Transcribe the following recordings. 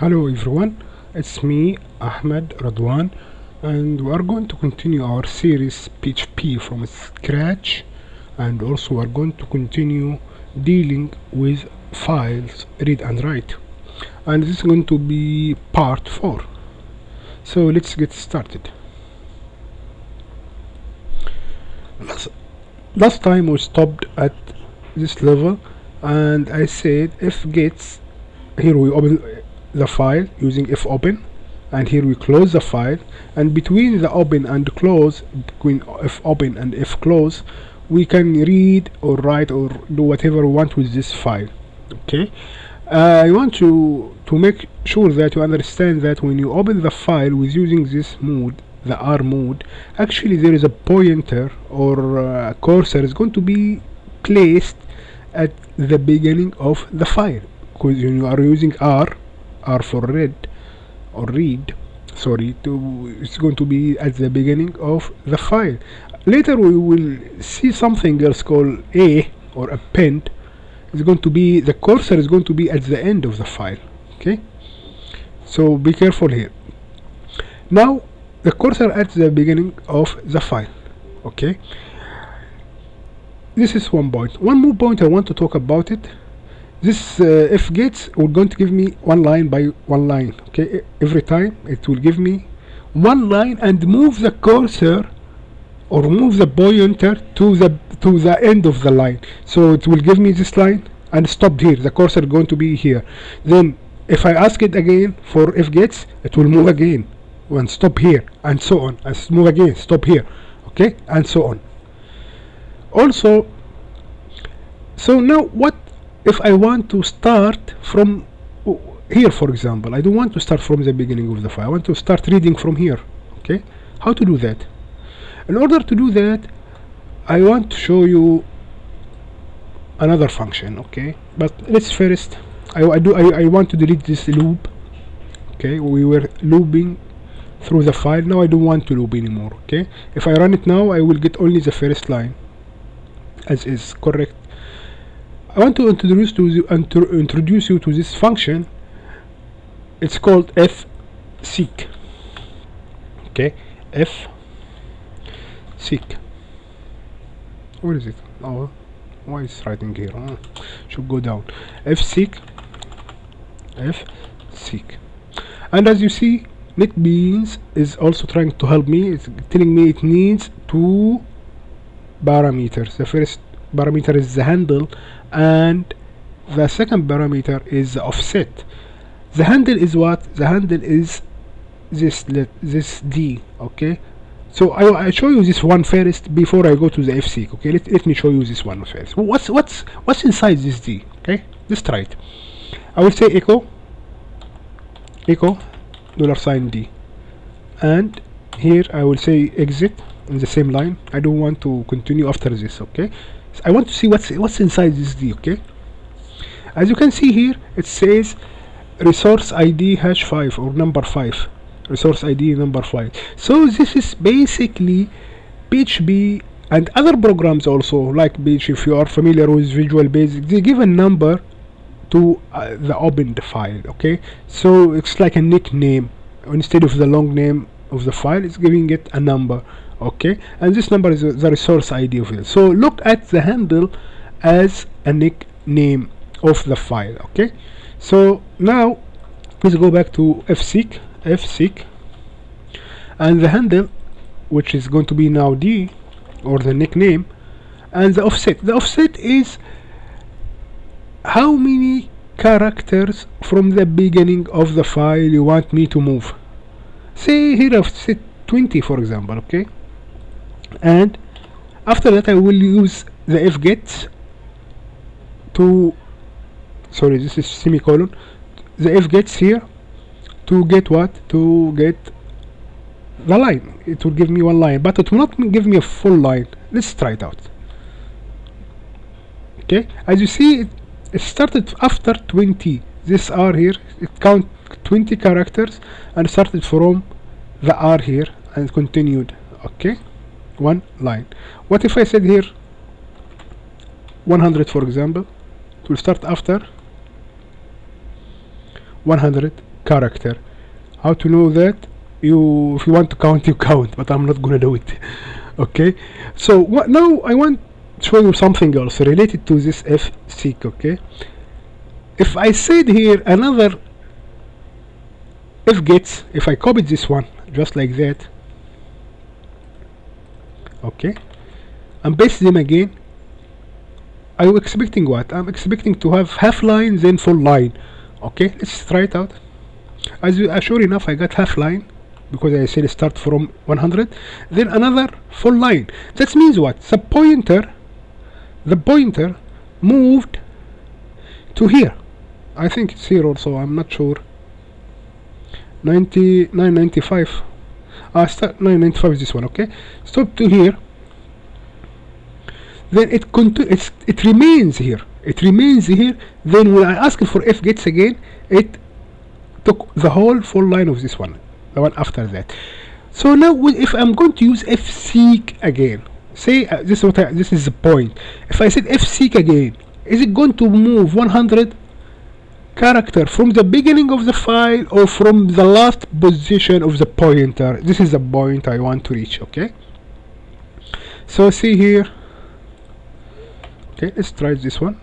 Hello everyone, it's me Ahmed Radwan, and we are going to continue our series PHP from scratch, and also we are going to continue dealing with files read and write, and this is going to be part 4. So let's get started. Last time we stopped at this level, and I said if gets, here we open the file using if open, and here we close the file, and between the open and close, between if open and if close, we can read or write or do whatever we want with this file. Okay, I want to make sure that you understand that when you open the file with using this mode, the R mode, actually there is a pointer or a cursor is going to be placed at the beginning of the file, because when you are using R for read or read, sorry, it's going to be at the beginning of the file. Later we will see something else called A or append. It's going to be, the cursor is going to be at the end of the file. Okay, so be careful here. Now the cursor at the beginning of the file. Okay, this is one point. One more point I want to talk about it. This if gets will going to give me one line by one line. Okay, every time it will give me one line and move the cursor or move the pointer to the end of the line. So it will give me this line and stop here. The cursor going to be here. Then if I ask it again for if gets, it will move again and stop here, and so on. And move again, stop here. Okay, and so on. Also, so now what if I want to start from here, for example? I don't want to start from the beginning of the file. I want to start reading from here. Okay, how to do that? In order to do that, I want to show you another function. Okay, but let's first I want to delete this loop. Okay, we were looping through the file. Now I don't want to loop anymore. Okay, if I run it now, I will get only the first line as is. Correct. I want to introduce you to this function. It's called fseek. Okay, fseek. Where is it? Oh, why is it writing here? Oh, should go down. fseek. And as you see, NetBeans is also trying to help me. It's telling me it needs two parameters. The first parameter is the handle, and the second parameter is the offset. The handle is what? The handle is this D. Okay, so I show you this one first before I go to the fseek. Okay, let me show you this one first. What's inside this D? Okay, let's try it. I will say echo $D, and here I will say exit in the same line. I don't want to continue after this. Okay, I want to see what's inside this D. Okay, as you can see here, it says resource ID #5 or number 5, resource ID number 5. So this is basically PHP and other programs also, like PHP. If you are familiar with Visual Basic, they give a number to the opened file. Okay, so it's like a nickname. Instead of the long name of the file, it's giving it a number. Okay, and this number is the resource ID of it. So look at the handle as a nickname of the file. Okay, so now let's go back to fseek, and the handle, which is going to be now D, or the nickname, and the offset. The offset is how many characters from the beginning of the file you want me to move. Say here I've set 20, for example. Okay, and after that I will use the fget to, sorry, this is semicolon, the fgets here to get what? To get the line. It will give me one line, but it will not give me a full line. Let's try it out. Okay, as you see, it started after 20. This R here, it count 20 characters and started from the R here and continued. Okay, one line. What if I said here 100, for example? It will start after 100 character. How to know that? You, if you want to count, you count, but I'm not gonna do it. Okay, so what now? I want to show you something else related to this f seek. Okay, if I said here another if gets, if I copied this one just like that, okay, and paste them again, I'm expecting what? I'm expecting to have half line then full line. Okay, let's try it out. Sure enough, I got half line because I said start from 100, then another full line. That means what? The pointer moved to here. I think it's here also, I'm not sure. 995. Start 995 is this one. Okay, stop to here, then it remains here, then when I ask for f gets again, it took the whole full line of this one, the one after that. So now if I'm going to use f seek again, say this is the point. If I said f seek again, is it going to move 100 character from the beginning of the file or from the last position of the pointer? This is the point I want to reach. Okay, so see here. Okay, let's try this one.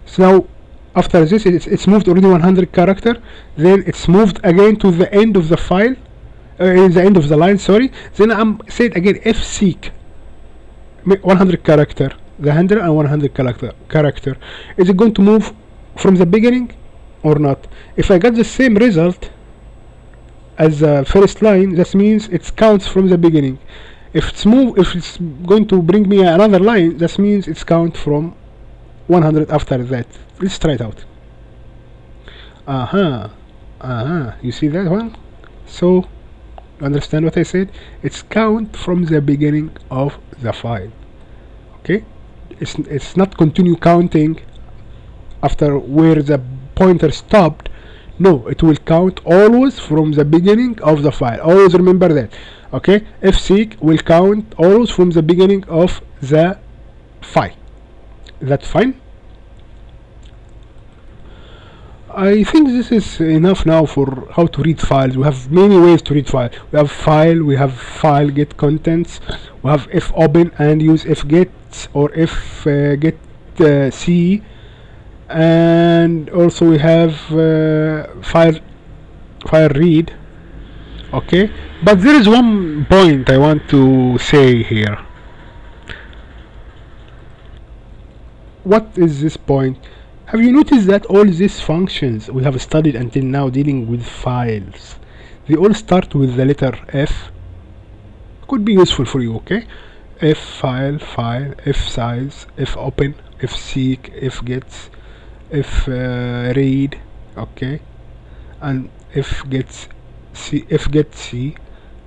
So now after this it's moved already 100 character, then it's moved again to the end of the file, in the end of the line, sorry. Then I'm said again f seek 100 character, the 100 and 100 character. Is it going to move from the beginning or not? If I got the same result as the first line, that means it counts from the beginning. If it's going to bring me another line, that means it's count from 100 after that. Let's try it out. You see that one? So understand what I said? It's count from the beginning of the file. Okay, it's not continue counting after where the pointer stopped. No, it will count always from the beginning of the file. Always remember that. Okay, f seek will count always from the beginning of the file. That's fine. I think this is enough now for how to read files. We have many ways to read file. We have file get contents, we have f open and use f get or f get c, and also we have file read. Okay, but there is one point I want to say here. What is this point? Have you noticed that all these functions we have studied until now dealing with files, they all start with the letter F? Could be useful for you. Okay, F file, F size, F open, F seek, F gets, F read. Okay, and F gets C, F get C,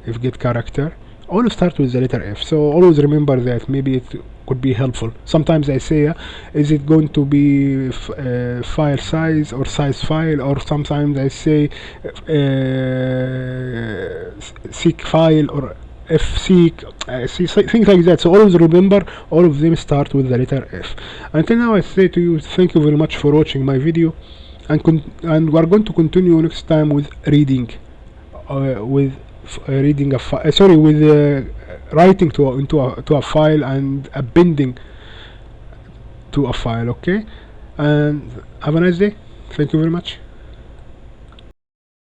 F get character. All start with the letter F. So always remember that. Maybe it could be helpful. Sometimes I say, is it going to be file size or size file, or sometimes I say seek file or f seek, things like that. So always remember all of them start with the letter F. Until now I say to you, thank you very much for watching my video, and we are going to continue next time with reading, with reading a file, sorry, with writing to a file and appending to a file. Okay, and have a nice day. Thank you very much.